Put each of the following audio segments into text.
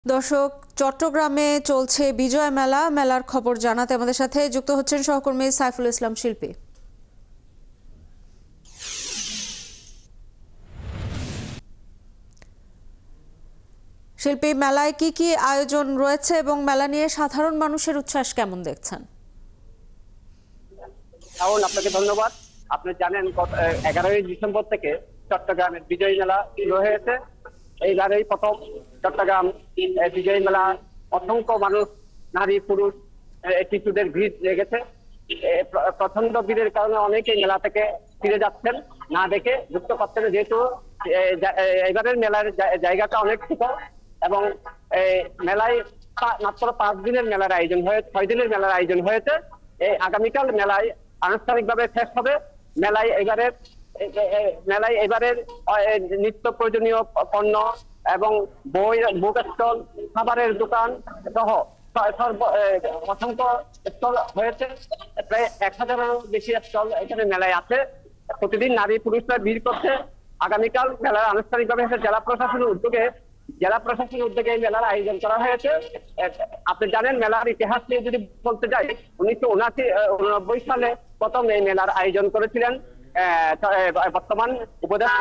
দর্শক, চট্টগ্রামে চলছে বিজয় মেলা। মেলার খবর জানাতে আমাদের সাথে যুক্ত হচ্ছেন সহকর্মী সাইফুল ইসলাম শিল্পী। শিল্পী, মেলায় কি কি আয়োজন রয়েছে এবং মেলা নিয়ে সাধারণ মানুষের উচ্ছ্বাস কেমন দেখছেন? আপনাকে ধন্যবাদ। আপনি জানেন 11ই ডিসেম্বর থেকে চট্টগ্রামের বিজয় মেলা শুরু হয়েছে। এইবারেই প্রথম চট্টগ্রাম বিজয় মেলা। অসংখ্য মানুষ, নারী পুরুষ, শিশুদের ভিড় লেগেছে। প্রচন্ড ভিড়ের কারণে অনেকেই মেলা থেকে ফিরে যাচ্ছেন না দেখে, বুঝতে পারছেন যেহেতু এবারের মেলার জায়গাটা অনেক ছোট এবং মেলায় মাত্র 5 দিনের মেলার আয়োজন হয়েছে, 6 দিনের মেলার আয়োজন হয়েছে। আগামীকাল মেলায় আনুষ্ঠানিকভাবে শেষ হবে। মেলায় এবারের নিত্য প্রয়োজনীয় পণ্য এবং বই, বুক স্টল, খাবারের দোকান সহ অসংখ্য স্টল হয়েছে। প্রায় 1000-এরও বেশি স্টল এখানে মেলায় আছে। প্রতিদিন নারী পুরুষরা ভিড় করছে। আগামীকাল মেলার আনুষ্ঠানিকভাবে জেলা প্রশাসনের উদ্যোগে এই মেলার আয়োজন করা হয়েছে। আপনি জানেন, মেলার ইতিহাস নিয়ে যদি বলতে যাই, 1989 সালে প্রথম এই মেলার আয়োজন করেছিলেন বর্তমান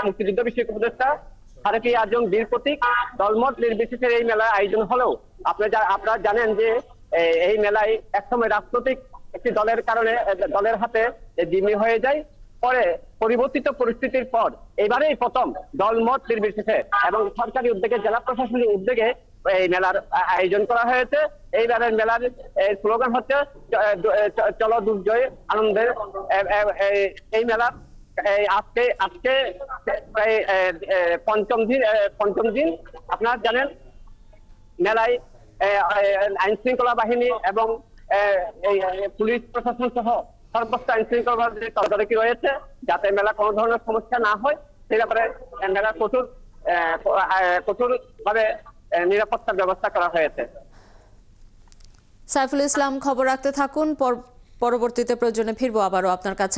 মুক্তিযুদ্ধ বিষয়ক উপদেষ্টা ফারুকী আজম বীর প্রতীক। দলমত নির্বিশেষে এই মেলার আয়োজন হলেও আপনারা জানেন যে এই মেলায় একসময় রাজনৈতিক একটি দলের কারণে দলের হাতে জিম্মি হয়ে যায়। পরে পরিবর্তিত পরিস্থিতির পর এবারেই প্রথম দলমত নির্বিশেষে এবং সরকারি উদ্যোগে, জেলা প্রশাসনের উদ্যোগে এই মেলার আয়োজন করা হয়েছে। এইবারের মেলার স্লোগান হচ্ছে চলো দুর্জয় আনন্দের। এই মেলার আজকে প্রায় পঞ্চম দিন। আপনারা জানেন, মেলায় আইন শৃঙ্খলা বাহিনী এবং পুলিশ প্রশাসন সহ সর্বোচ্চ আইন শৃঙ্খলা তদারকি রয়েছে, যাতে মেলা কোনো ধরনের সমস্যা না হয় সেই ব্যাপারে মেলা কঠোর ভাবে নিরাপত্তার ব্যবস্থা করা হয়েছে। সাইফুল ইসলাম, খবর রাখতে থাকুন। পরবর্তীতে প্রয়োজনে ফিরবো আবারও আপনার কাছে।